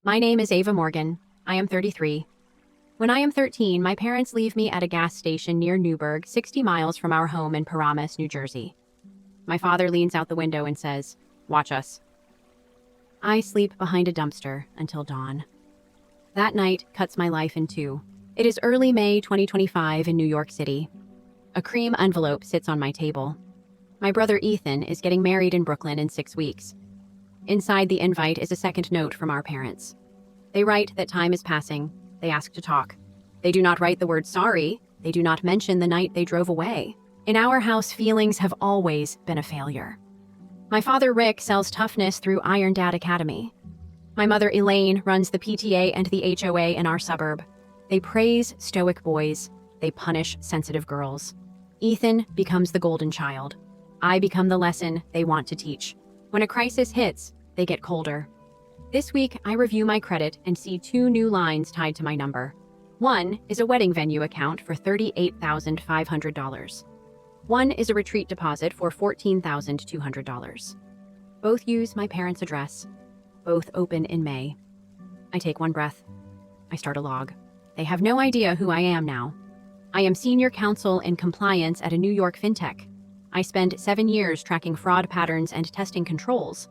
My name is Ava Morgan. I am 33. When I am 13, my parents leave me at a gas station near Newburgh, 60 miles from our home in Paramus, New Jersey. My father leans out the window and says, "Watch us." I sleep behind a dumpster until dawn. That night cuts my life in two. It is early May 2025 in New York City. A cream envelope sits on my table. My brother Ethan is getting married in Brooklyn in 6 weeks. Inside the invite is a second note from our parents. They write that time is passing. They ask to talk. They do not write the word sorry. They do not mention the night they drove away. In our house, feelings have always been a failure. My father Rick sells toughness through Iron Dad Academy. My mother Elaine runs the PTA and the HOA in our suburb. They praise stoic boys. They punish sensitive girls. Ethan becomes the golden child. I become the lesson they want to teach. When a crisis hits, they get colder. This week, I review my credit and see 2 new lines tied to my number. One is a wedding venue account for $38,500. One is a retreat deposit for $14,200. Both use my parents' address. Both open in May. I take one breath. I start a log. They have no idea who I am now. I am senior counsel in compliance at a New York fintech. I spend 7 years tracking fraud patterns and testing controls.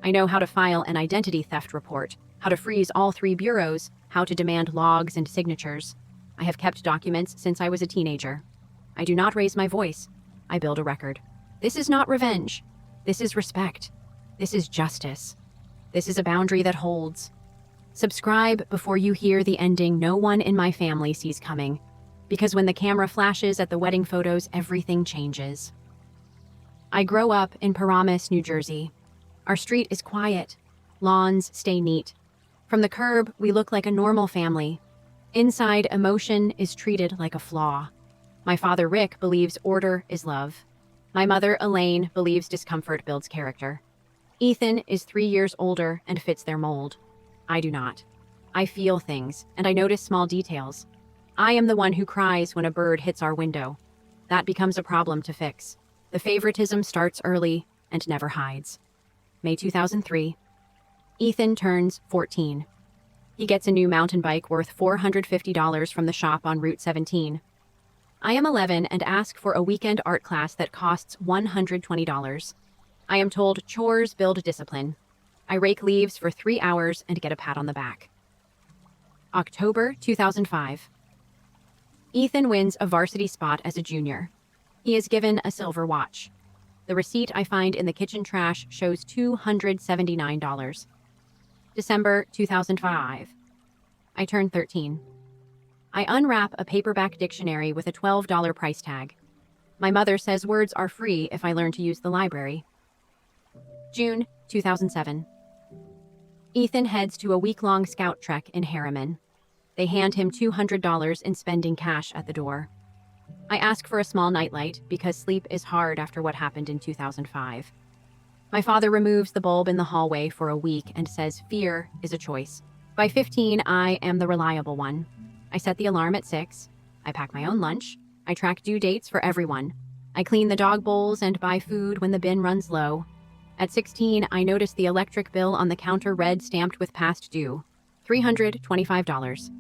I know how to file an identity theft report, how to freeze all 3 bureaus, how to demand logs and signatures. I have kept documents since I was a teenager. I do not raise my voice. I build a record. This is not revenge. This is respect. This is justice. This is a boundary that holds. Subscribe before you hear the ending no one in my family sees coming. Because when the camera flashes at the wedding photos, everything changes. I grow up in Paramus, New Jersey. Our street is quiet. Lawns stay neat. From the curb, we look like a normal family. Inside, emotion is treated like a flaw. My father, Rick, believes order is love. My mother, Elaine, believes discomfort builds character. Ethan is 3 years older and fits their mold. I do not. I feel things, and I notice small details. I am the one who cries when a bird hits our window. That becomes a problem to fix. The favoritism starts early and never hides. May 2003. Ethan turns 14. He gets a new mountain bike worth $450 from the shop on Route 17. I am 11 and ask for a weekend art class that costs $120. I am told chores build discipline. I rake leaves for 3 hours and get a pat on the back. October 2005. Ethan wins a varsity spot as a junior. He is given a silver watch. The receipt I find in the kitchen trash shows $279. December 2005. I turn 13. I unwrap a paperback dictionary with a $12 price tag. My mother says words are free if I learn to use the library. June 2007. Ethan heads to a week-long scout trek in Harriman. They hand him $200 in spending cash at the door. I ask for a small nightlight because sleep is hard after what happened in 2005. My father removes the bulb in the hallway for a week and says fear is a choice. By 15, I am the reliable one. I set the alarm at 6. I pack my own lunch. I track due dates for everyone. I clean the dog bowls and buy food when the bin runs low. At 16, I notice the electric bill on the counter read stamped with past due, $325.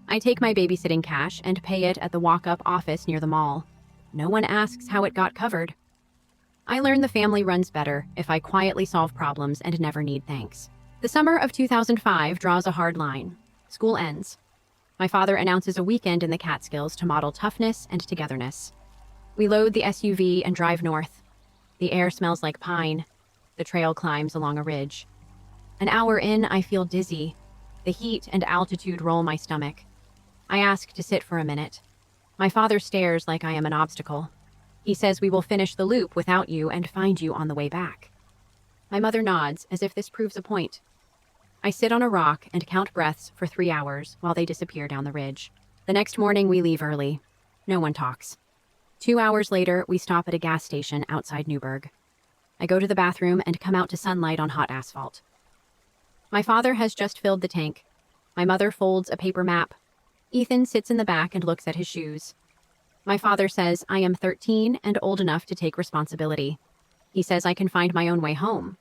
I take my babysitting cash and pay it at the walk-up office near the mall. No one asks how it got covered. I learn the family runs better if I quietly solve problems and never need thanks. The summer of 2005 draws a hard line. School ends. My father announces a weekend in the Catskills to model toughness and togetherness. We load the SUV and drive north. The air smells like pine. The trail climbs along a ridge. An hour in, I feel dizzy. The heat and altitude roll my stomach. I ask to sit for a minute. My father stares like I am an obstacle. He says we will finish the loop without you and find you on the way back. My mother nods as if this proves a point. I sit on a rock and count breaths for 3 hours while they disappear down the ridge. The next morning, we leave early. No one talks. 2 hours later, we stop at a gas station outside Newburgh. I go to the bathroom and come out to sunlight on hot asphalt. My father has just filled the tank. My mother folds a paper map. Ethan sits in the back and looks at his shoes. My father says I am 13 and old enough to take responsibility. He says I can find my own way home.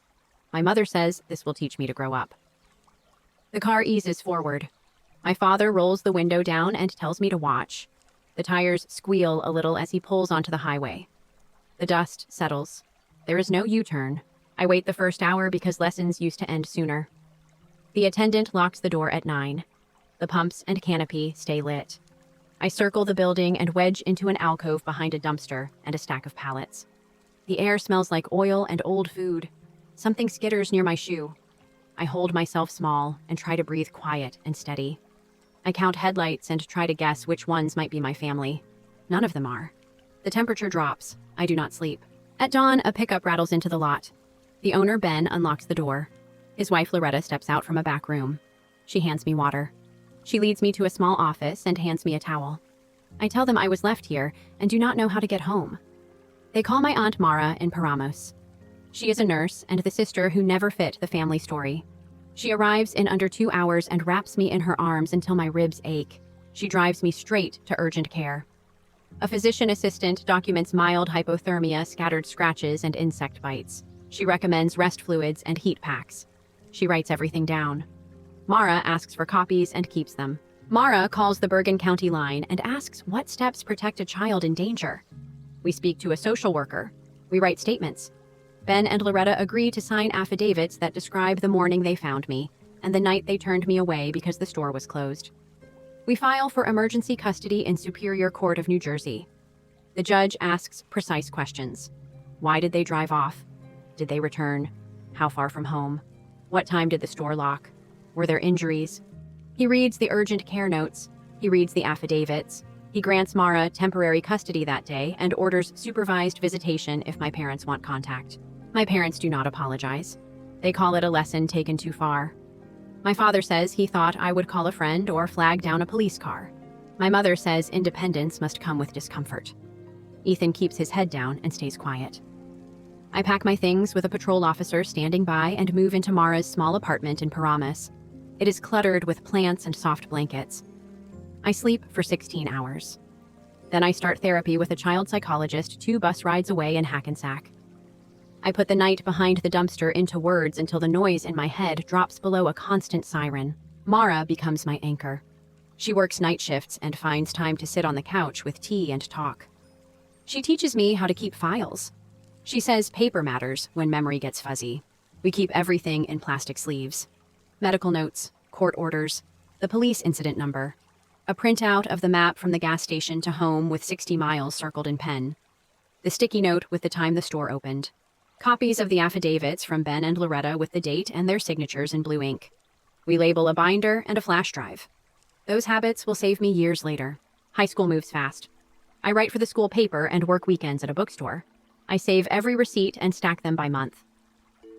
My mother says this will teach me to grow up. The car eases forward. My father rolls the window down and tells me to watch. The tires squeal a little as he pulls onto the highway. The dust settles. There is no U-turn. I wait the first hour because lessons used to end sooner. The attendant locks the door at 9. The pumps and canopy stay lit. I circle the building and wedge into an alcove behind a dumpster and a stack of pallets. The air smells like oil and old food. Something skitters near my shoe. I hold myself small and try to breathe quiet and steady. I count headlights and try to guess which ones might be my family. None of them are. The temperature drops. I do not sleep. At dawn, a pickup rattles into the lot. The owner, Ben, unlocks the door. His wife, Loretta, steps out from a back room. She hands me water. She leads me to a small office and hands me a towel. I tell them I was left here and do not know how to get home. They call my Aunt Mara in Paramos. She is a nurse and the sister who never fit the family story. She arrives in under 2 hours and wraps me in her arms until my ribs ache. She drives me straight to urgent care. A physician assistant documents mild hypothermia, scattered scratches, and insect bites. She recommends rest fluids and heat packs. She writes everything down. Mara asks for copies and keeps them. Mara calls the Bergen County line and asks what steps protect a child in danger. We speak to a social worker. We write statements. Ben and Loretta agree to sign affidavits that describe the morning they found me and the night they turned me away because the store was closed. We file for emergency custody in Superior Court of New Jersey. The judge asks precise questions. Why did they drive off? Did they return? How far from home? What time did the store lock? Were there injuries? He reads the urgent care notes. He reads the affidavits. He grants Mara temporary custody that day and orders supervised visitation if my parents want contact. My parents do not apologize. They call it a lesson taken too far. My father says he thought I would call a friend or flag down a police car. My mother says independence must come with discomfort. Ethan keeps his head down and stays quiet. I pack my things with a patrol officer standing by and move into Mara's small apartment in Paramus. It is cluttered with plants and soft blankets. I sleep for 16 hours. Then I start therapy with a child psychologist 2 bus rides away in Hackensack. I put the night behind the dumpster into words until the noise in my head drops below a constant siren. Mara becomes my anchor. She works night shifts and finds time to sit on the couch with tea and talk. She teaches me how to keep files. She says paper matters when memory gets fuzzy. We keep everything in plastic sleeves. Medical notes, court orders, the police incident number, a printout of the map from the gas station to home with 60 miles circled in pen, the sticky note with the time the store opened, copies of the affidavits from Ben and Loretta with the date and their signatures in blue ink. We label a binder and a flash drive. Those habits will save me years later. High school moves fast. I write for the school paper and work weekends at a bookstore. I save every receipt and stack them by month.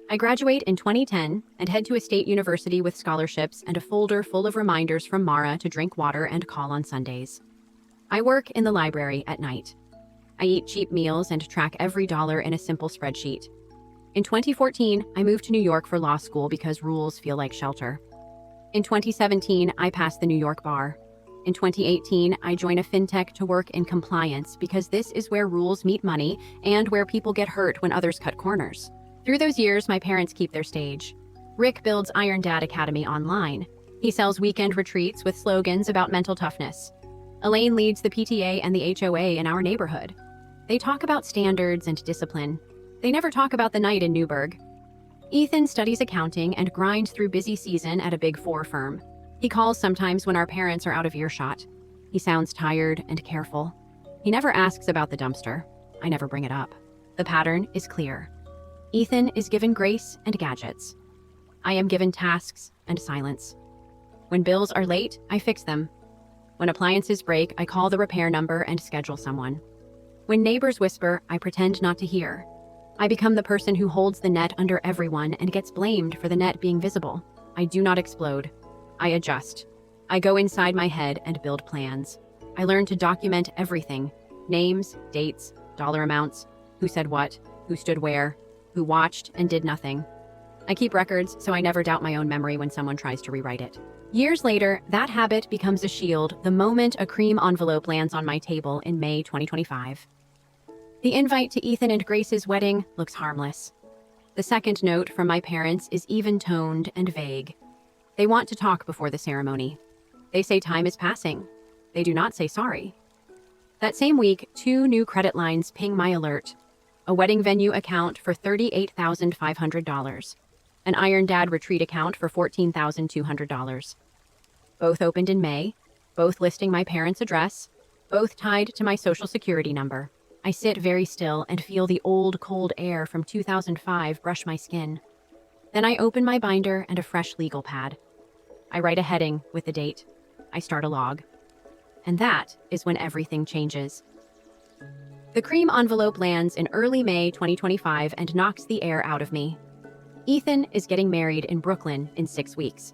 I graduate in 2010 and head to a state university with scholarships and a folder full of reminders from Mara to drink water and call on Sundays. I work in the library at night. I eat cheap meals and track every dollar in a simple spreadsheet. In 2014, I moved to New York for law school because rules feel like shelter. In 2017, I passed the New York bar. In 2018, I joined a fintech to work in compliance because this is where rules meet money and where people get hurt when others cut corners. Through those years, my parents keep their stage. Rick builds Iron Dad Academy online. He sells weekend retreats with slogans about mental toughness. Elaine leads the PTA and the HOA in our neighborhood. They talk about standards and discipline. They never talk about the night in Newburgh. Ethan studies accounting and grinds through busy season at a Big Four firm. He calls sometimes when our parents are out of earshot. He sounds tired and careful. He never asks about the dumpster. I never bring it up. The pattern is clear. Ethan is given grace and gadgets. I am given tasks and silence. When bills are late, I fix them. When appliances break, I call the repair number and schedule someone. When neighbors whisper, I pretend not to hear. I become the person who holds the net under everyone and gets blamed for the net being visible. I do not explode. I adjust. I go inside my head and build plans. I learn to document everything. Names, dates, dollar amounts, who said what, who stood where, who watched and did nothing. I keep records so I never doubt my own memory when someone tries to rewrite it. Years later, that habit becomes a shield the moment a cream envelope lands on my table in May 2025. The invite to Ethan and Grace's wedding looks harmless. The second note from my parents is even-toned and vague. They want to talk before the ceremony. They say time is passing. They do not say sorry. That same week, 2 new credit lines ping my alert. A wedding venue account for $38,500. An Iron Dad retreat account for $14,200. Both opened in May, both listing my parents' address, both tied to my social security number. I sit very still and feel the old, cold air from 2005 brush my skin. Then I open my binder and a fresh legal pad. I write a heading with the date. I start a log. And that is when everything changes. The cream envelope lands in early May 2025 and knocks the air out of me. Ethan is getting married in Brooklyn in 6 weeks.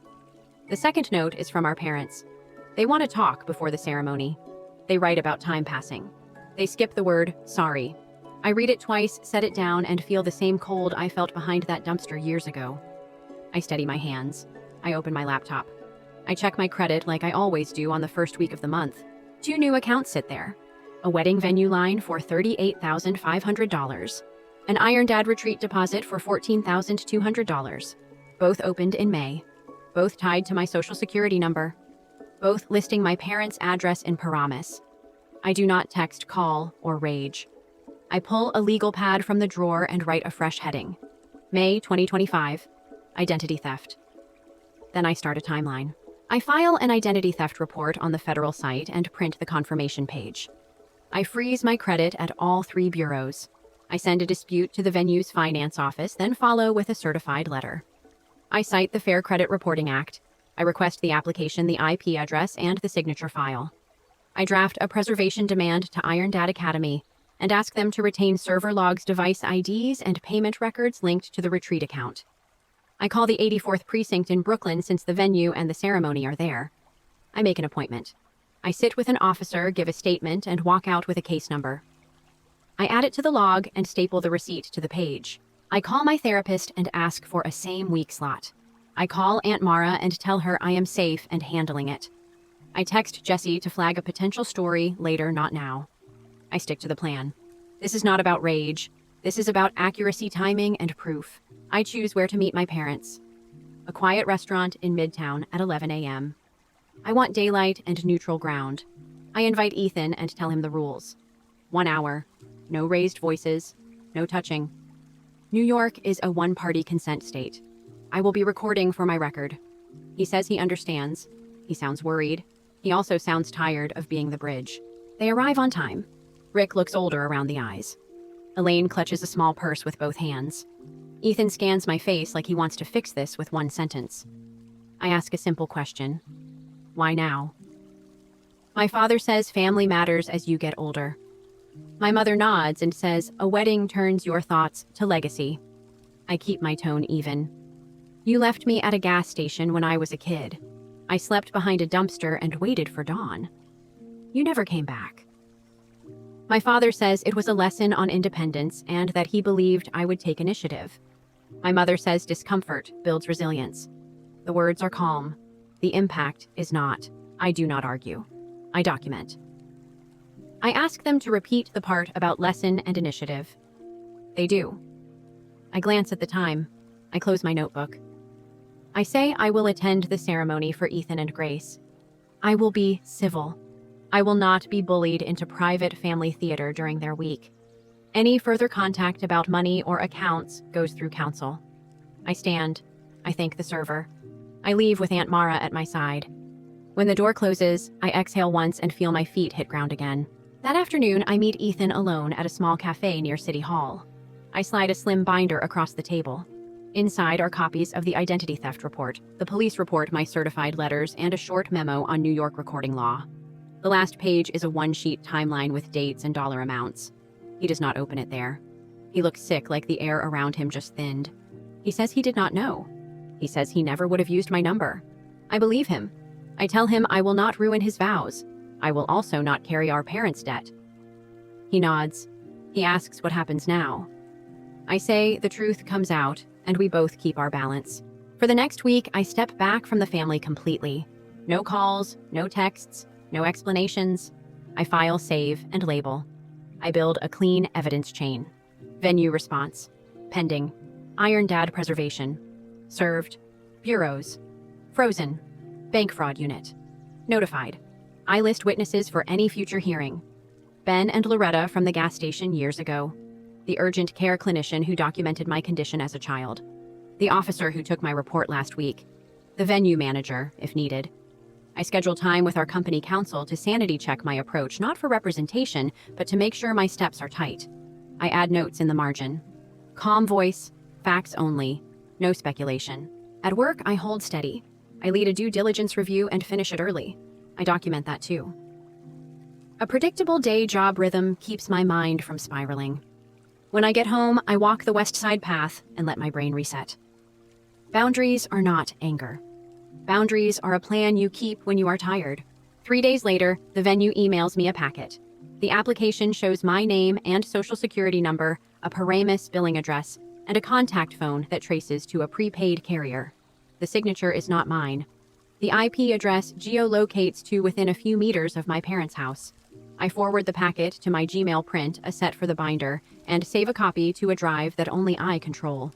The second note is from our parents. They want to talk before the ceremony. They write about time passing. They skip the word, sorry. I read it twice, set it down, and feel the same cold I felt behind that dumpster years ago. I steady my hands. I open my laptop. I check my credit like I always do on the first week of the month. 2 new accounts sit there. A wedding venue line for $38,500. An Iron Dad retreat deposit for $14,200. Both opened in May. Both tied to my social security number. Both listing my parents' address in Paramus. I do not text, call, or rage. I pull a legal pad from the drawer and write a fresh heading. May 2025. Identity theft. Then I start a timeline. I file an identity theft report on the federal site and print the confirmation page. I freeze my credit at all 3 bureaus. I send a dispute to the venue's finance office, then follow with a certified letter. I cite the Fair Credit Reporting Act. I request the application, the IP address, and the signature file. I draft a preservation demand to Iron Dad Academy and ask them to retain server logs, device IDs, and payment records linked to the retreat account. I call the 84th Precinct in Brooklyn since the venue and the ceremony are there. I make an appointment. I sit with an officer, give a statement, and walk out with a case number. I add it to the log and staple the receipt to the page. I call my therapist and ask for a same-week slot. I call Aunt Mara and tell her I am safe and handling it. I text Jesse to flag a potential story later, not now. I stick to the plan. This is not about rage. This is about accuracy, timing, and proof. I choose where to meet my parents. A quiet restaurant in Midtown at 11 a.m. I want daylight and neutral ground. I invite Ethan and tell him the rules. 1 hour. No raised voices. No touching. New York is a one-party consent state. I will be recording for my record. He says he understands. He sounds worried. He also sounds tired of being the bridge. They arrive on time. Rick looks older around the eyes. Elaine clutches a small purse with both hands. Ethan scans my face like he wants to fix this with one sentence. I ask a simple question. Why now? My father says family matters as you get older. My mother nods and says a wedding turns your thoughts to legacy. I keep my tone even. You left me at a gas station when I was a kid. I slept behind a dumpster and waited for dawn. You never came back. My father says it was a lesson on independence and that he believed I would take initiative. My mother says discomfort builds resilience. The words are calm. The impact is not. I do not argue. I document. I ask them to repeat the part about lesson and initiative. They do. I glance at the time. I close my notebook. I say I will attend the ceremony for Ethan and Grace. I will be civil. I will not be bullied into private family theater during their week. Any further contact about money or accounts goes through counsel. I stand. I thank the server. I leave with Aunt Mara at my side. When the door closes, I exhale once and feel my feet hit ground again. That afternoon, I meet Ethan alone at a small cafe near City Hall. I slide a slim binder across the table. Inside are copies of the identity theft report, the police report, my certified letters, and a short memo on New York recording law. The last page is a one-sheet timeline with dates and dollar amounts. He does not open it there. He looks sick, like the air around him just thinned. He says he did not know. He says he never would have used my number. I believe him. I tell him I will not ruin his vows. I will also not carry our parents' debt. He nods. He asks what happens now. I say the truth comes out, and we both keep our balance. For the next week, I step back from the family completely. No calls, no texts, no explanations. I file, save, and label. I build a clean evidence chain. Venue response. Pending. Iron Dad preservation. Served. Bureaus. Frozen. Bank fraud unit. Notified. I list witnesses for any future hearing. Ben and Loretta from the gas station years ago. The urgent care clinician who documented my condition as a child. The officer who took my report last week. The venue manager, if needed. I schedule time with our company counsel to sanity check my approach, not for representation, but to make sure my steps are tight. I add notes in the margin. Calm voice, facts only, no speculation. At work, I hold steady. I lead a due diligence review and finish it early. I document that too. A predictable day job rhythm keeps my mind from spiraling. When I get home, I walk the West Side path and let my brain reset. Boundaries are not anger. Boundaries are a plan you keep when you are tired. 3 days later, the venue emails me a packet. The application shows my name and social security number, a Paramus billing address, and a contact phone that traces to a prepaid carrier. The signature is not mine. The IP address geolocates to within a few meters of my parents' house. I forward the packet to my Gmail print, a set for the binder, and save a copy to a drive that only I control.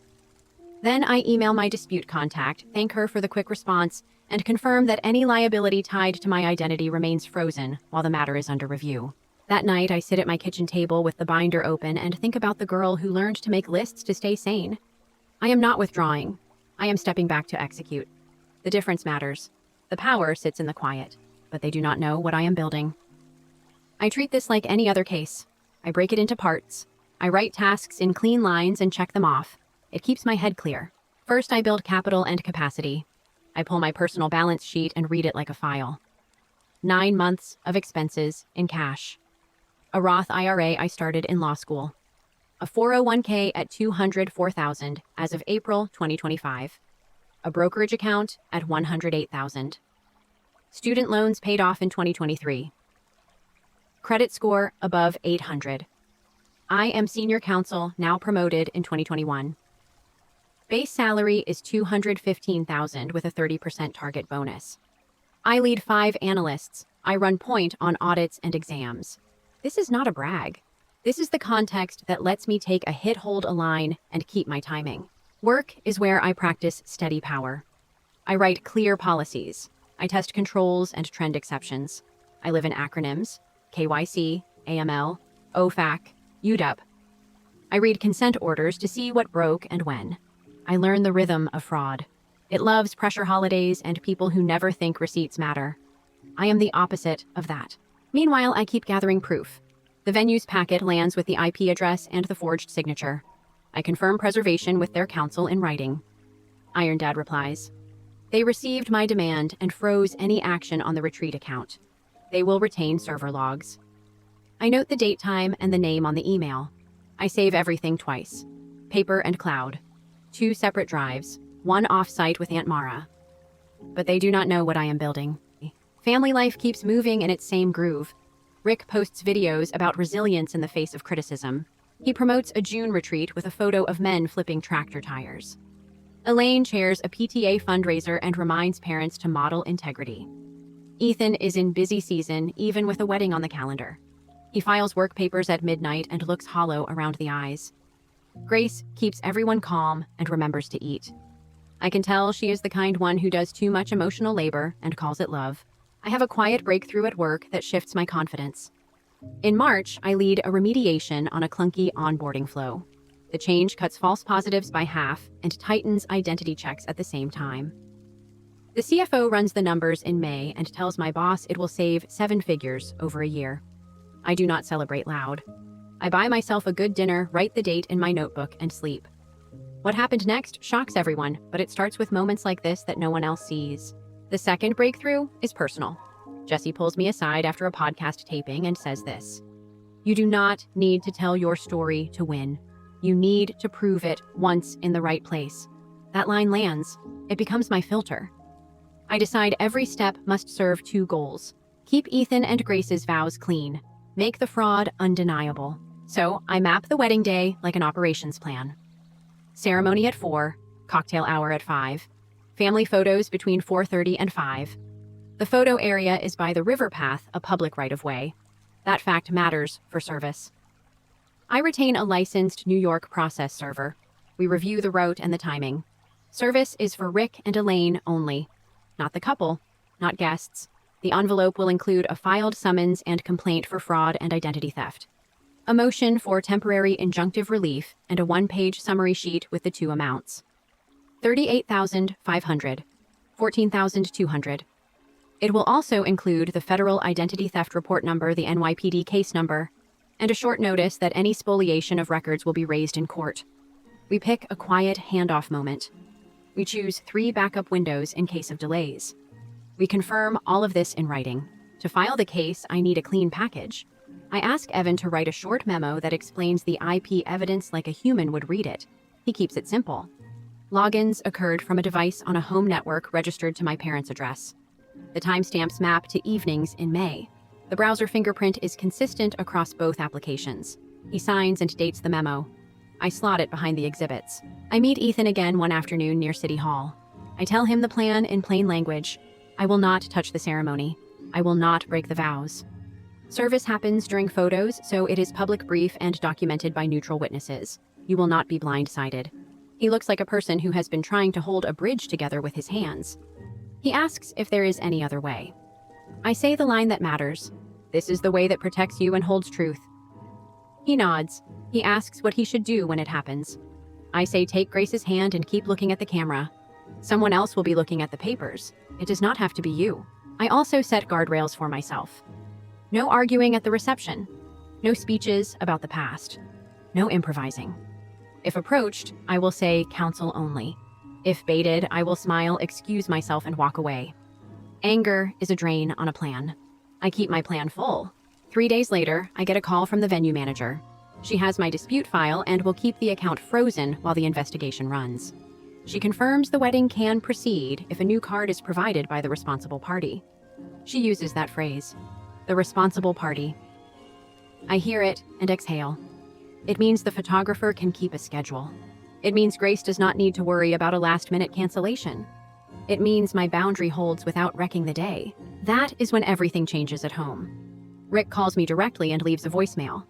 Then I email my dispute contact, thank her for the quick response, and confirm that any liability tied to my identity remains frozen while the matter is under review. That night, I sit at my kitchen table with the binder open and think about the girl who learned to make lists to stay sane. I am not withdrawing. I am stepping back to execute. The difference matters. The power sits in the quiet, but they do not know what I am building. I treat this like any other case. I break it into parts. I write tasks in clean lines and check them off. It keeps my head clear. First, I build capital and capacity. I pull my personal balance sheet and read it like a file. 9 months of expenses in cash. A Roth IRA I started in law school. A 401k at $204,000 as of April 2025. A brokerage account at $108,000. Student loans paid off in 2023. Credit score above 800. I am senior counsel, now promoted in 2021. Base salary is $215,000 with a 30% target bonus. I lead 5 analysts. I run point on audits and exams. This is not a brag. This is the context that lets me take a hit, hold a line, and keep my timing. Work is where I practice steady power. I write clear policies. I test controls and trend exceptions. I live in acronyms: KYC, AML, OFAC, UDUP. I read consent orders to see what broke and when. I learn the rhythm of fraud. It loves pressure holidays and people who never think receipts matter. I am the opposite of that. Meanwhile, I keep gathering proof. The venue's packet lands with the IP address and the forged signature. I confirm preservation with their counsel in writing. Iron Dad replies. They received my demand and froze any action on the retreat account. They will retain server logs. I note the date, time, and the name on the email. I save everything twice. Paper and cloud. 2 separate drives, one off-site with Aunt Mara. But they do not know what I am building. Family life keeps moving in its same groove. Rick posts videos about resilience in the face of criticism. He promotes a June retreat with a photo of men flipping tractor tires. Elaine chairs a PTA fundraiser and reminds parents to model integrity. Ethan is in busy season, even with a wedding on the calendar. He files work papers at midnight and looks hollow around the eyes. Grace keeps everyone calm and remembers to eat. I can tell she is the kind one who does too much emotional labor and calls it love. I have a quiet breakthrough at work that shifts my confidence. In March, I lead a remediation on a clunky onboarding flow. The change cuts false positives by half and tightens identity checks at the same time. The CFO runs the numbers in May and tells my boss it will save 7 figures over a year. I do not celebrate loud. I buy myself a good dinner, write the date in my notebook, and sleep. What happened next shocks everyone, but it starts with moments like this that no one else sees. The second breakthrough is personal. Jesse pulls me aside after a podcast taping and says this: "You do not need to tell your story to win. You need to prove it once in the right place." That line lands. It becomes my filter. I decide every step must serve 2 goals. Keep Ethan and Grace's vows clean. Make the fraud undeniable. So I map the wedding day like an operations plan. Ceremony at 4, cocktail hour at 5, family photos between 4:30 and 5. The photo area is by the river path, a public right-of-way. That fact matters for service. I retain a licensed New York process server. We review the route and the timing. Service is for Rick and Elaine only. not the couple, not guests. The envelope will include a filed summons and complaint for fraud and identity theft, a motion for temporary injunctive relief, and a one-page summary sheet with the two amounts. $38,500, $14,200. It will also include the Federal Identity Theft Report number, the NYPD case number, and a short notice that any spoliation of records will be raised in court. We pick a quiet handoff moment. We choose 3 backup windows in case of delays. We confirm all of this in writing. To file the case, I need a clean package. I ask Evan to write a short memo that explains the IP evidence like a human would read it. He keeps it simple. Logins occurred from a device on a home network registered to my parents' address. The timestamps map to evenings in May. The browser fingerprint is consistent across both applications. He signs and dates the memo. I slot it behind the exhibits. I meet Ethan again one afternoon near City Hall. I tell him the plan in plain language. I will not touch the ceremony. I will not break the vows. Service happens during photos, so it is public brief and documented by neutral witnesses. You will not be blindsided. He looks like a person who has been trying to hold a bridge together with his hands. He asks if there is any other way. I say the line that matters. This is the way that protects you and holds truth. He nods. He asks what he should do when it happens. I say take Grace's hand and keep looking at the camera. Someone else will be looking at the papers. It does not have to be you. I also set guardrails for myself. No arguing at the reception. No speeches about the past. No improvising. If approached, I will say counsel only. If baited, I will smile, excuse myself, and walk away. Anger is a drain on a plan. I keep my plan full. 3 days later, I get a call from the venue manager. She has my dispute file and will keep the account frozen while the investigation runs. She confirms the wedding can proceed if a new card is provided by the responsible party. She uses that phrase, the responsible party. I hear it and exhale. It means the photographer can keep a schedule. It means Grace does not need to worry about a last-minute cancellation. It means my boundary holds without wrecking the day. That is when everything changes at home. Rick calls me directly and leaves a voicemail.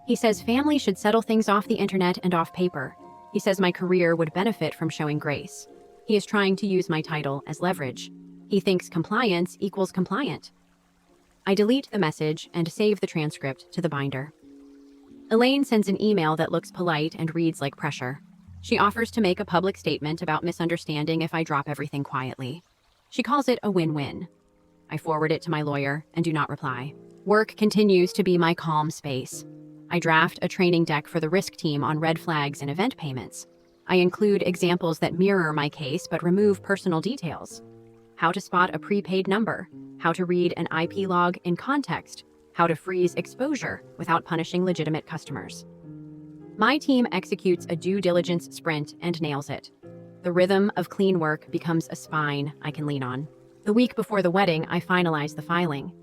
He says family should settle things off the internet and off paper. He says my career would benefit from showing grace. He is trying to use my title as leverage. He thinks compliance equals compliant. I delete the message and save the transcript to the binder. Elaine sends an email that looks polite and reads like pressure. She offers to make a public statement about misunderstanding if I drop everything quietly. She calls it a win-win. I forward it to my lawyer and do not reply. Work continues to be my calm space. I draft a training deck for the risk team on red flags and event payments. I include examples that mirror my case but remove personal details. How to spot a prepaid number, how to read an IP log in context, how to freeze exposure without punishing legitimate customers. My team executes a due diligence sprint and nails it. The rhythm of clean work becomes a spine I can lean on. The week before the wedding, I finalize the filing.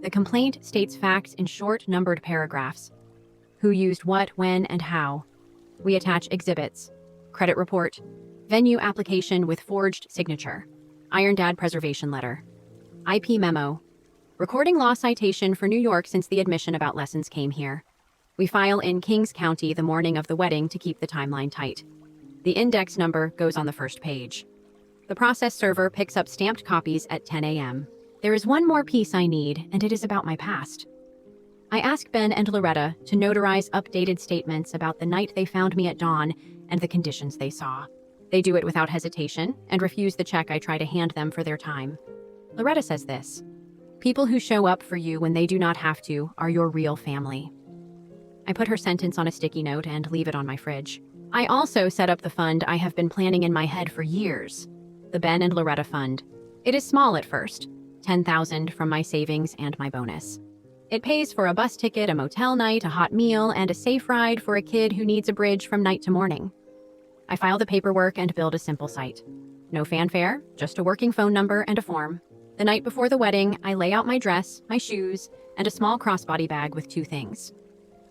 The complaint states facts in short, numbered paragraphs. Who used what, when, and how. We attach exhibits. Credit report. Venue application with forged signature. Iron Dad preservation letter. IP memo. Recording law citation for New York since the admission about lessons came here. We file in Kings County the morning of the wedding to keep the timeline tight. The index number goes on the first page. The process server picks up stamped copies at 10 a.m. There is one more piece I need, and it is about my past. I ask Ben and Loretta to notarize updated statements about the night they found me at dawn and the conditions they saw. They do it without hesitation and refuse the check I try to hand them for their time. Loretta says this: "People who show up for you when they do not have to are your real family." I put her sentence on a sticky note and leave it on my fridge. I also set up the fund I have been planning in my head for years, the Ben and Loretta Fund. It is small at first, $10,000 from my savings and my bonus. It pays for a bus ticket, a motel night, a hot meal, and a safe ride for a kid who needs a bridge from night to morning. I file the paperwork and build a simple site. No fanfare, just a working phone number and a form. The night before the wedding, I lay out my dress, my shoes, and a small crossbody bag with 2 things: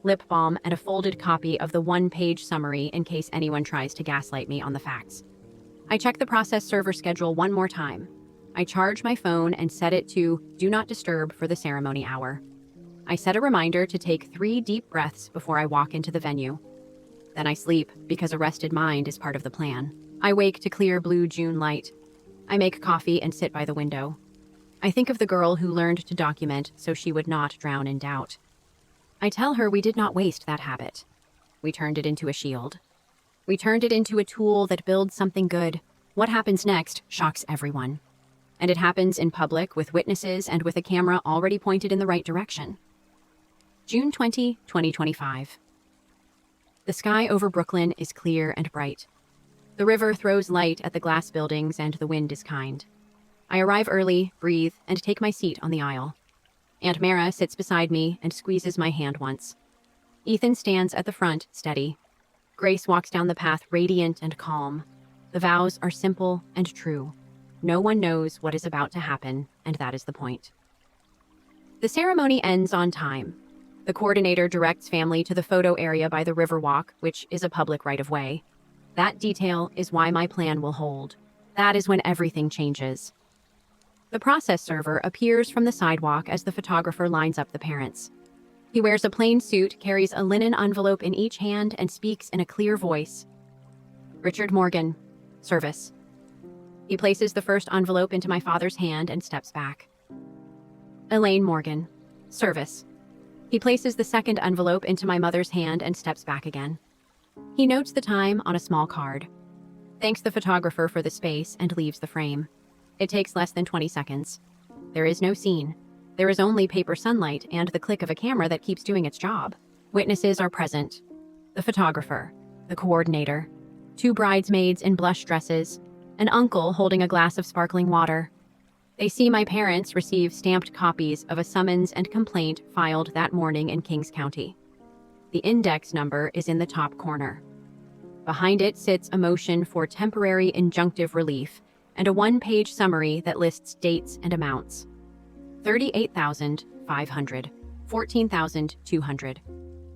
lip balm and a folded copy of the one-page summary in case anyone tries to gaslight me on the facts. I check the process server schedule one more time. I charge my phone and set it to Do Not Disturb for the ceremony hour. I set a reminder to take 3 deep breaths before I walk into the venue. Then I sleep, because a rested mind is part of the plan. I wake to clear blue June light. I make coffee and sit by the window. I think of the girl who learned to document so she would not drown in doubt. I tell her we did not waste that habit. We turned it into a shield. We turned it into a tool that builds something good. What happens next shocks everyone. And it happens in public with witnesses and with a camera already pointed in the right direction. June 20, 2025. The sky over Brooklyn is clear and bright. The river throws light at the glass buildings and the wind is kind. I arrive early, breathe, and take my seat on the aisle. Aunt Mara sits beside me and squeezes my hand once. Ethan stands at the front, steady. Grace walks down the path radiant and calm. The vows are simple and true. No one knows what is about to happen, and that is the point. The ceremony ends on time. The coordinator directs family to the photo area by the Riverwalk, which is a public right-of-way. That detail is why my plan will hold. That is when everything changes. The process server appears from the sidewalk as the photographer lines up the parents. He wears a plain suit, carries a linen envelope in each hand, and speaks in a clear voice. Richard Morgan, service. He places the first envelope into my father's hand and steps back. Elaine Morgan, service. He places the second envelope into my mother's hand and steps back again. He notes the time on a small card, thanks the photographer for the space, and leaves the frame. It takes less than 20 seconds. There is no scene. There is only paper sunlight and the click of a camera that keeps doing its job. Witnesses are present. The photographer, the coordinator, 2 bridesmaids in blush dresses, an uncle holding a glass of sparkling water. They see my parents receive stamped copies of a summons and complaint filed that morning in Kings County. The index number is in the top corner. Behind it sits a motion for temporary injunctive relief and a 1-page summary that lists dates and amounts. $38,500, $14,200.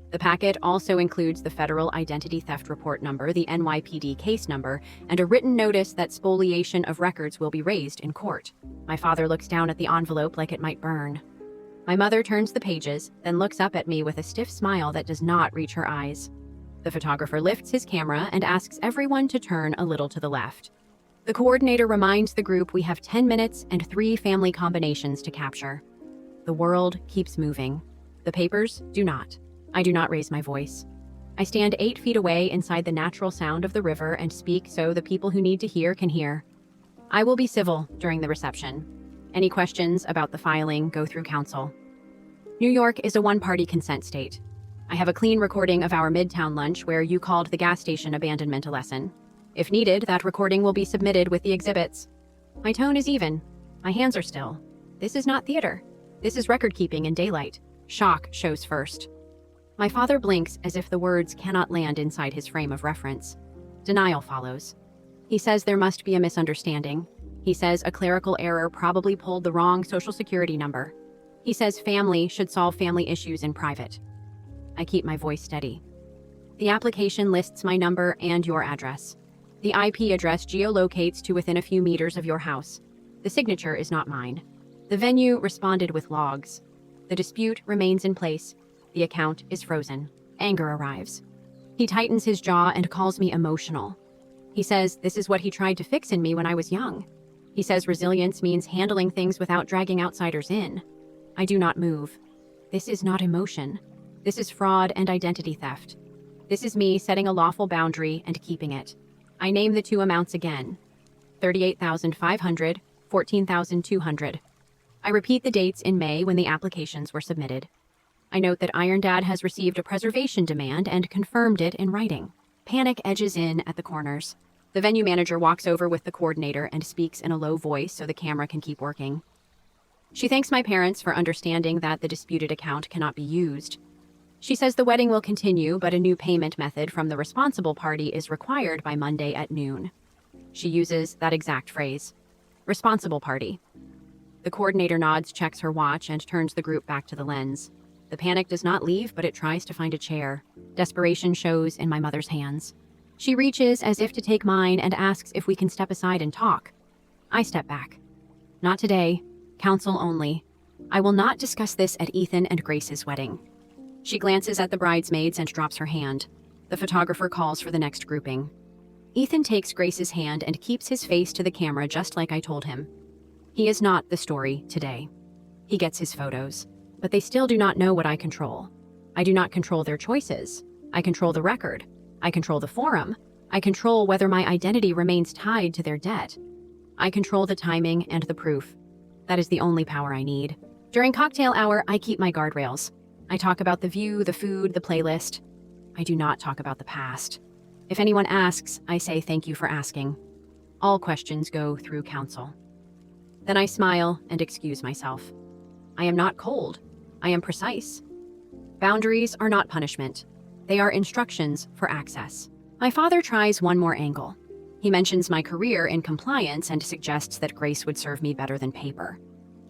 The packet also includes the Federal Identity Theft Report number, the NYPD case number, and a written notice that spoliation of records will be raised in court. My father looks down at the envelope like it might burn. My mother turns the pages, then looks up at me with a stiff smile that does not reach her eyes. The photographer lifts his camera and asks everyone to turn a little to the left. The coordinator reminds the group we have 10 minutes and 3 family combinations to capture. The world keeps moving. The papers do not. I do not raise my voice. I stand 8 feet away inside the natural sound of the river and speak so the people who need to hear can hear. I will be civil during the reception. Any questions about the filing go through counsel. New York is a one-party consent state. I have a clean recording of our Midtown lunch where you called the gas station abandonment a lesson. If needed, that recording will be submitted with the exhibits. My tone is even. My hands are still. This is not theater. This is record-keeping in daylight. Shock shows first. My father blinks as if the words cannot land inside his frame of reference. Denial follows. He says there must be a misunderstanding. He says a clerical error probably pulled the wrong Social Security number. He says family should solve family issues in private. I keep my voice steady. The application lists my number and your address. The IP address geolocates to within a few meters of your house. The signature is not mine. The venue responded with logs. The dispute remains in place. The account is frozen. Anger arrives. He tightens his jaw and calls me emotional. He says this is what he tried to fix in me when I was young. He says resilience means handling things without dragging outsiders in. I do not move. This is not emotion. This is fraud and identity theft. This is me setting a lawful boundary and keeping it. I name the 2 amounts again. $38,500, $14,200. I repeat the dates in May when the applications were submitted. I note that Iron Dad has received a preservation demand and confirmed it in writing. Panic edges in at the corners. The venue manager walks over with the coordinator and speaks in a low voice so the camera can keep working. She thanks my parents for understanding that the disputed account cannot be used. She says the wedding will continue, but a new payment method from the responsible party is required by Monday at noon. She uses that exact phrase. Responsible party. The coordinator nods, checks her watch, and turns the group back to the lens. The panic does not leave, but it tries to find a chair. Desperation shows in my mother's hands. She reaches as if to take mine and asks if we can step aside and talk. I step back. Not today. Counsel only. I will not discuss this at Ethan and Grace's wedding. She glances at the bridesmaids and drops her hand. The photographer calls for the next grouping. Ethan takes Grace's hand and keeps his face to the camera just like I told him. He is not the story today. He gets his photos, but they still do not know what I control. I do not control their choices. I control the record. I control the forum. I control whether my identity remains tied to their debt. I control the timing and the proof. That is the only power I need. During cocktail hour, I keep my guardrails. I talk about the view, the food, the playlist. I do not talk about the past. If anyone asks, I say thank you for asking. All questions go through counsel. Then I smile and excuse myself. I am not cold. I am precise. Boundaries are not punishment. They are instructions for access. My father tries one more angle. He mentions my career in compliance and suggests that Grace would serve me better than paper.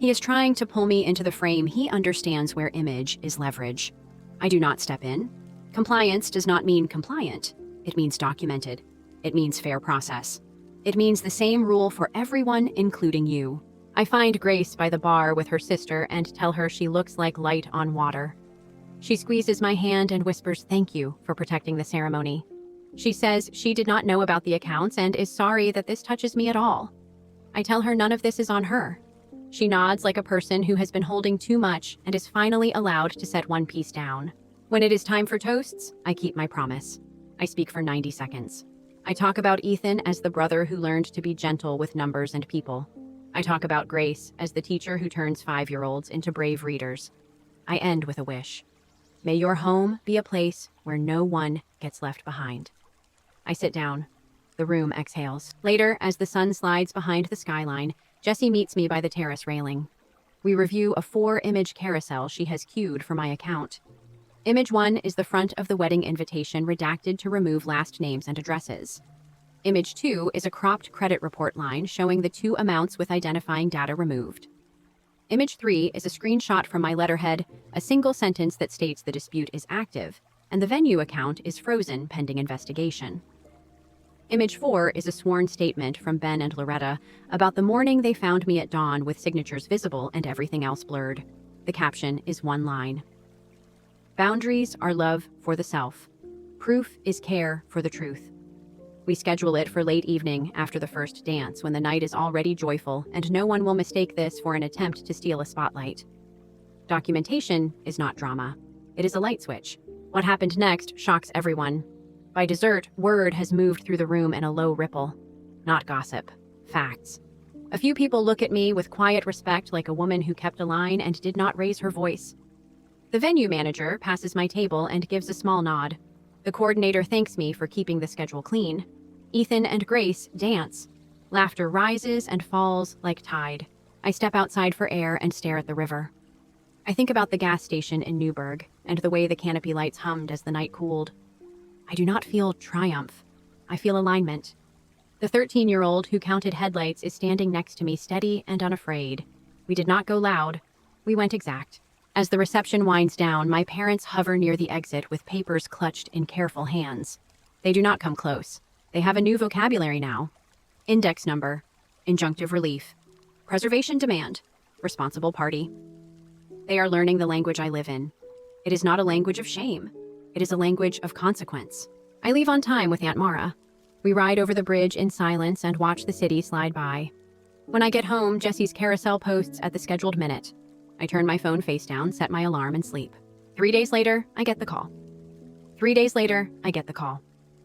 He is trying to pull me into the frame he understands where image is leverage. I do not step in. Compliance does not mean compliant. It means documented. It means fair process. It means the same rule for everyone, including you. I find Grace by the bar with her sister and tell her she looks like light on water. She squeezes my hand and whispers thank you for protecting the ceremony. She says she did not know about the accounts and is sorry that this touches me at all. I tell her none of this is on her. She nods like a person who has been holding too much and is finally allowed to set one piece down. When it is time for toasts, I keep my promise. I speak for 90 seconds. I talk about Ethan as the brother who learned to be gentle with numbers and people. I talk about Grace as the teacher who turns 5-year-olds into brave readers. I end with a wish. May your home be a place where no one gets left behind. I sit down. The room exhales. Later, as the sun slides behind the skyline, Jessie meets me by the terrace railing. We review a 4-image carousel she has queued for my account. Image 1 is the front of the wedding invitation redacted to remove last names and addresses. Image 2 is a cropped credit report line showing the 2 amounts with identifying data removed. Image 3 is a screenshot from my letterhead, a single sentence that states the dispute is active, and the venue account is frozen pending investigation. Image 4 is a sworn statement from Ben and Loretta about the morning they found me at dawn with signatures visible and everything else blurred. The caption is one line. Boundaries are love for the self. Proof is care for the truth. We schedule it for late evening after the first dance when the night is already joyful and no one will mistake this for an attempt to steal a spotlight. Documentation is not drama. It is a light switch. What happened next shocks everyone. By dessert, word has moved through the room in a low ripple. Not gossip. Facts. A few people look at me with quiet respect like a woman who kept a line and did not raise her voice. The venue manager passes my table and gives a small nod. The coordinator thanks me for keeping the schedule clean. Ethan and Grace dance. Laughter rises and falls like tide. I step outside for air and stare at the river. I think about the gas station in Newburgh and the way the canopy lights hummed as the night cooled. I do not feel triumph. I feel alignment. The 13-year-old who counted headlights is standing next to me, steady and unafraid. We did not go loud. We went exact. As the reception winds down, my parents hover near the exit with papers clutched in careful hands. They do not come close. They have a new vocabulary now. Index number, injunctive relief, preservation demand, responsible party. They are learning the language I live in. It is not a language of shame. It is a language of consequence. I leave on time with Aunt Mara. We ride over the bridge in silence and watch the city slide by. When I get home, Jessie's carousel posts at the scheduled minute. I turn my phone face down, set my alarm, and sleep. 3 days later, I get the call. 3 days later, I get the call.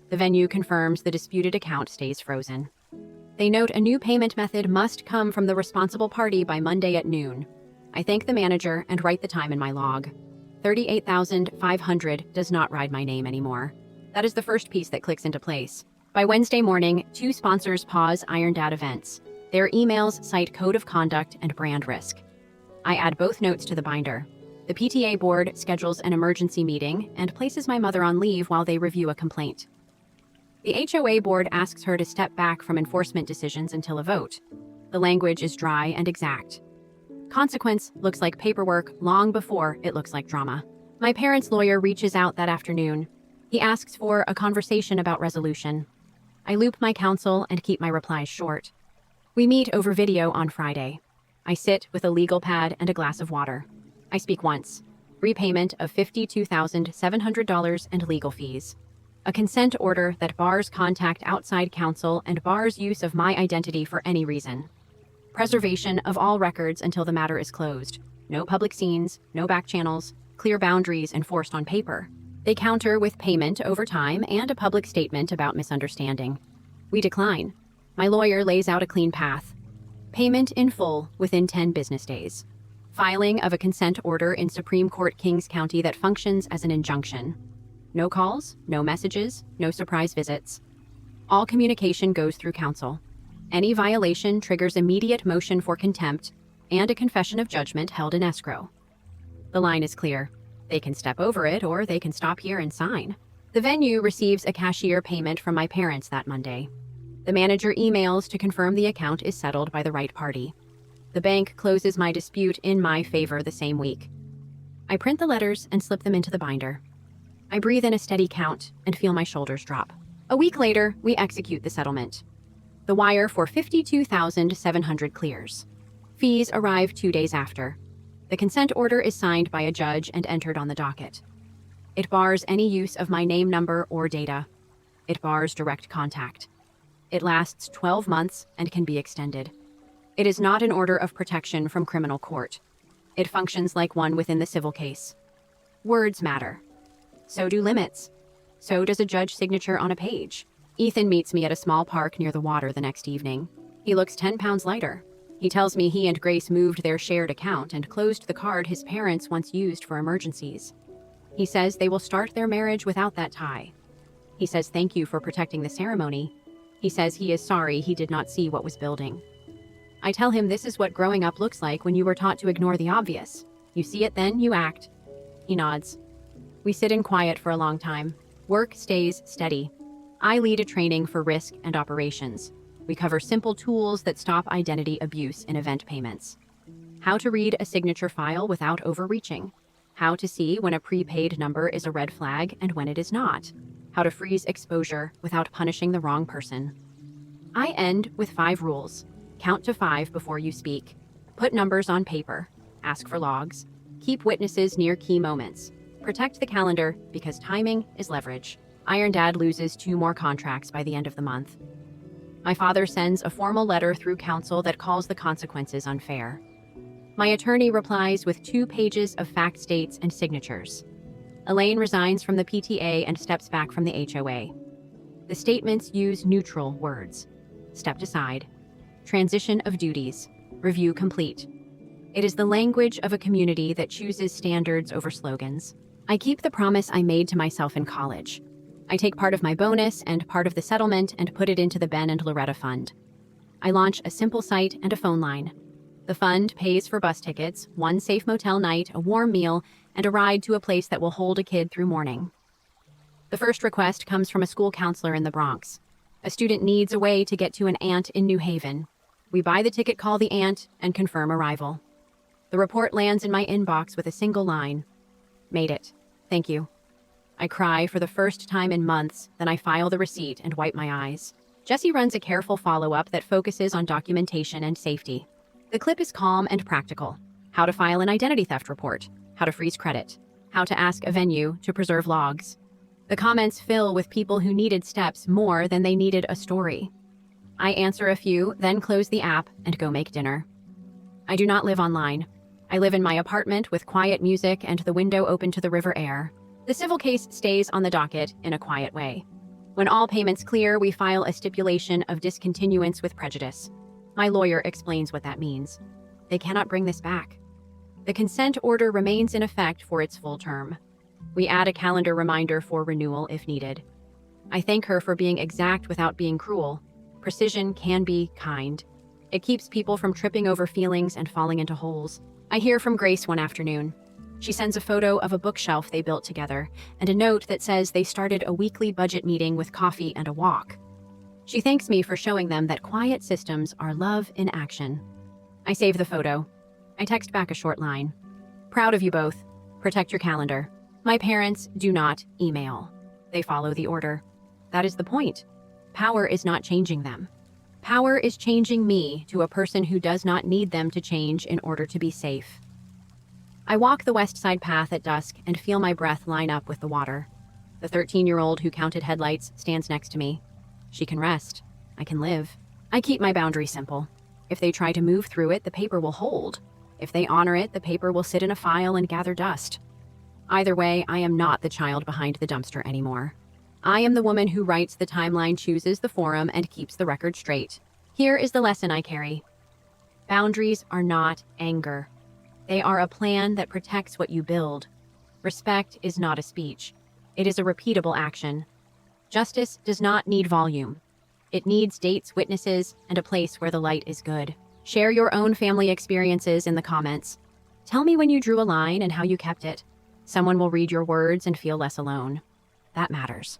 The venue confirms the disputed account stays frozen. They note a new payment method must come from the responsible party by Monday at noon. I thank the manager and write the time in my log. 38,500 does not ride my name anymore. That is the first piece that clicks into place. By Wednesday morning, 2 sponsors pause Ironed Out events. Their emails cite code of conduct and brand risk. I add both notes to the binder. The PTA board schedules an emergency meeting and places my mother on leave while they review a complaint. The HOA board asks her to step back from enforcement decisions until a vote. The language is dry and exact. Consequence looks like paperwork long before it looks like drama. My parents' lawyer reaches out that afternoon. He asks for a conversation about resolution. I loop my counsel and keep my replies short. We meet over video on Friday. I sit with a legal pad and a glass of water. I speak once. Repayment of $52,700 and legal fees. A consent order that bars contact outside counsel and bars use of my identity for any reason. Preservation of all records until the matter is closed. No public scenes, no back channels, clear boundaries enforced on paper. They counter with payment over time and a public statement about misunderstanding. We decline. My lawyer lays out a clean path. Payment in full within 10 business days. Filing of a consent order in Supreme Court Kings County that functions as an injunction. No calls, no messages, no surprise visits. All communication goes through counsel. Any violation triggers immediate motion for contempt and a confession of judgment held in escrow. The line is clear. They can step over it or they can stop here and sign. The venue receives a cashier payment from my parents that Monday. The manager emails to confirm the account is settled by the right party. The bank closes my dispute in my favor the same week. I print the letters and slip them into the binder. I breathe in a steady count and feel my shoulders drop. A week later, we execute the settlement. The wire for $52,700 clears. Fees arrive 2 days after. The consent order is signed by a judge and entered on the docket. It bars any use of my name, number, or data. It bars direct contact. It lasts 12 months and can be extended. It is not an order of protection from criminal court. It functions like one within the civil case. Words matter. So do limits. So does a judge signature on a page. Ethan meets me at a small park near the water the next evening. He looks 10 pounds lighter. He tells me he and Grace moved their shared account and closed the card his parents once used for emergencies. He says they will start their marriage without that tie. He says thank you for protecting the ceremony. He says he is sorry he did not see what was building. I tell him this is what growing up looks like when you were taught to ignore the obvious. You see it, then you act. He nods. We sit in quiet for a long time. Work stays steady. I lead a training for risk and operations. We cover simple tools that stop identity abuse in event payments. How to read a signature file without overreaching. How to see when a prepaid number is a red flag and when it is not. How to freeze exposure without punishing the wrong person. I end with 5 rules. Count to 5 before you speak. Put numbers on paper. Ask for logs. Keep witnesses near key moments. Protect the calendar because timing is leverage. Iron Dad loses 2 more contracts by the end of the month. My father sends a formal letter through counsel that calls the consequences unfair. My attorney replies with 2 pages of fact states and signatures. Elaine resigns from the PTA and steps back from the HOA. The statements use neutral words. Stepped aside. Transition of duties. Review complete. It is the language of a community that chooses standards over slogans. I keep the promise I made to myself in college. I take part of my bonus and part of the settlement and put it into the Ben and Loretta Fund. I launch a simple site and a phone line. The fund pays for bus tickets, 1 safe motel night, a warm meal, and a ride to a place that will hold a kid through morning. The first request comes from a school counselor in the Bronx. A student needs a way to get to an aunt in New Haven. We buy the ticket, call the aunt, and confirm arrival. The report lands in my inbox with a single line. Made it. Thank you. I cry for the first time in months, then I file the receipt and wipe my eyes. Jesse runs a careful follow-up that focuses on documentation and safety. The clip is calm and practical. How to file an identity theft report. How to freeze credit. How to ask a venue to preserve logs. The comments fill with people who needed steps more than they needed a story. I answer a few, then close the app and go make dinner. I do not live online. I live in my apartment with quiet music and the window open to the river air. The civil case stays on the docket in a quiet way. When all payments clear, we file a stipulation of discontinuance with prejudice. My lawyer explains what that means. They cannot bring this back. The consent order remains in effect for its full term. We add a calendar reminder for renewal if needed. I thank her for being exact without being cruel. Precision can be kind. It keeps people from tripping over feelings and falling into holes. I hear from Grace one afternoon. She sends a photo of a bookshelf they built together and a note that says they started a weekly budget meeting with coffee and a walk. She thanks me for showing them that quiet systems are love in action. I save the photo. I text back a short line. Proud of you both. Protect your calendar. My parents do not email. They follow the order. That is the point. Power is not changing them. Power is changing me to a person who does not need them to change in order to be safe. I walk the West Side path at dusk and feel my breath line up with the water. The 13-year-old who counted headlights stands next to me. She can rest. I can live. I keep my boundary simple. If they try to move through it, the paper will hold. If they honor it, the paper will sit in a file and gather dust. Either way, I am not the child behind the dumpster anymore. I am the woman who writes the timeline, chooses the forum, and keeps the record straight. Here is the lesson I carry. Boundaries are not anger. They are a plan that protects what you build. Respect is not a speech. It is a repeatable action. Justice does not need volume. It needs dates, witnesses, and a place where the light is good. Share your own family experiences in the comments. Tell me when you drew a line and how you kept it. Someone will read your words and feel less alone. That matters.